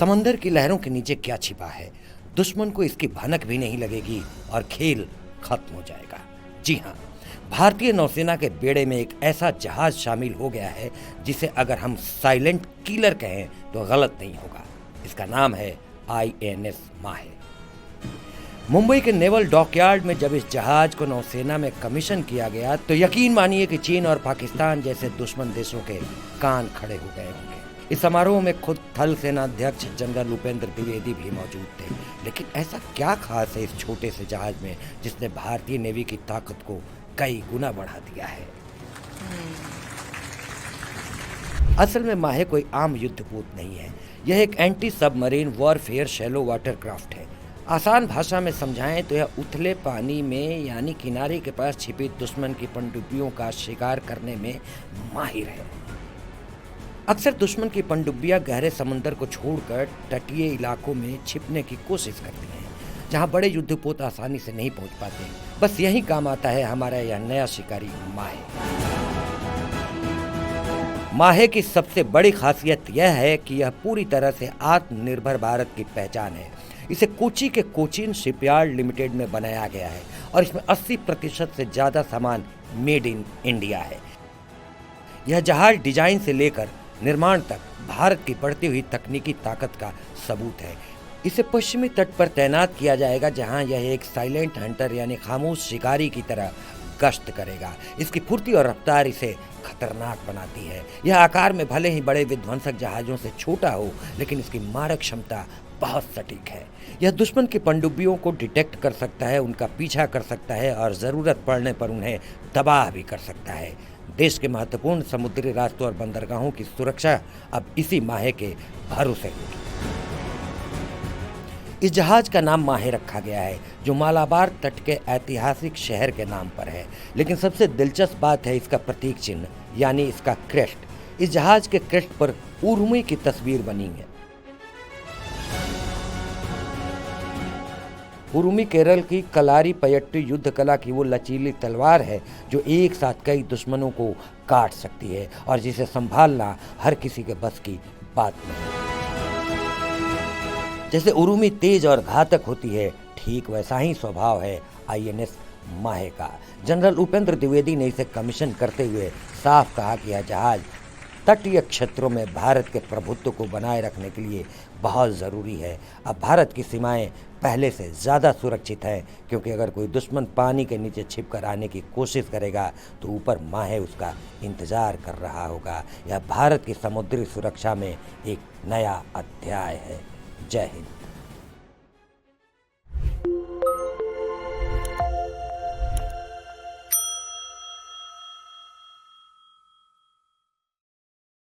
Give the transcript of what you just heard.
समंदर की लहरों के नीचे क्या छिपा है, दुश्मन को इसकी भनक भी नहीं लगेगी और खेल खत्म हो जाएगा। जी हाँ, भारतीय नौसेना के बेड़े में एक ऐसा जहाज शामिल हो गया है जिसे अगर हम साइलेंट किलर कहें तो गलत नहीं होगा। इसका नाम है INS माहे। मुंबई के नेवल डॉकयार्ड में जब इस जहाज को नौसेना में कमीशन किया गया तो यकीन मानिए कि चीन और पाकिस्तान जैसे दुश्मन देशों के कान खड़े हो गए होंगे। इस समारोह में खुद थल सेनाध्यक्ष जनरल उपेंद्र द्विवेदी भी मौजूद थे। लेकिन ऐसा क्या खास है इस छोटे से जहाज में जिसने भारतीय नेवी की ताकत को कई गुना बढ़ा दिया है? असल में माहे कोई आम युद्धपोत नहीं है। यह एक anti submarine warfare shallow water craft है। आसान भाषा में समझाएं तो यह उथले पानी में यानी किनारे के पास छिपी दुश्मन की पनडुब्बियों का शिकार करने में माहिर है। अक्सर दुश्मन की पनडुब्बियां गहरे समंदर को छोड़कर तटीय इलाकों में छिपने की कोशिश करती हैं, जहां बड़े युद्धपोत आसानी से नहीं पहुंच पाते। बस यही काम आता है हमारा यह नया शिकारी माहे। माहे की सबसे बड़ी खासियत यह है कि यह पूरी तरह से आत्मनिर्भर भारत की पहचान है। इसे कोची के कोचीन शिपयार्ड लिमिटेड में बनाया गया है और इसमें 80% से ज़्यादा सामान मेड इन इंडिया है। यह जहाज डिजाइन से लेकर निर्माण तक भारत की बढ़ती हुई तकनीकी ताकत का सबूत है। इसे पश्चिमी तट पर तैनात किया जाएगा, जहां यह एक साइलेंट हंटर यानी खामोश शिकारी की तरह गश्त करेगा। इसकी फुर्ती और रफ्तार इसे खतरनाक बनाती है। यह आकार में भले ही बड़े विध्वंसक जहाजों से छोटा हो, लेकिन इसकी मारक क्षमता बहुत सटीक है। यह दुश्मन की पनडुब्बियों को डिटेक्ट कर सकता है, उनका पीछा कर सकता है और ज़रूरत पड़ने पर उन्हें तबाह भी कर सकता है। देश के महत्वपूर्ण समुद्री रास्तों और बंदरगाहों की सुरक्षा अब इसी माहे के भरोसे होगी। इस जहाज का नाम माहे रखा गया है, जो मालाबार तट के ऐतिहासिक शहर के नाम पर है। लेकिन सबसे दिलचस्प बात है इसका प्रतीक चिन्ह यानी इसका क्रेस्ट। इस जहाज के क्रेस्ट पर उर्मी की तस्वीर बनी है। उरुमी केरल की कलारी पयट्टू युद्ध कला की वो लचीली तलवार है जो एक साथ कई दुश्मनों को काट सकती है और जिसे संभालना हर किसी के बस की बात नहीं। जैसे उरुमी तेज और घातक होती है, ठीक वैसा ही स्वभाव है INS माहे का। जनरल उपेंद्र द्विवेदी ने इसे कमीशन करते हुए साफ कहा कि यह जहाज तटीय क्षेत्रों में भारत के प्रभुत्व को बनाए रखने के लिए बहुत ज़रूरी है। अब भारत की सीमाएं पहले से ज़्यादा सुरक्षित हैं, क्योंकि अगर कोई दुश्मन पानी के नीचे छिपकर आने की कोशिश करेगा तो ऊपर माहे उसका इंतज़ार कर रहा होगा। यह भारत की समुद्री सुरक्षा में एक नया अध्याय है। जय हिंद।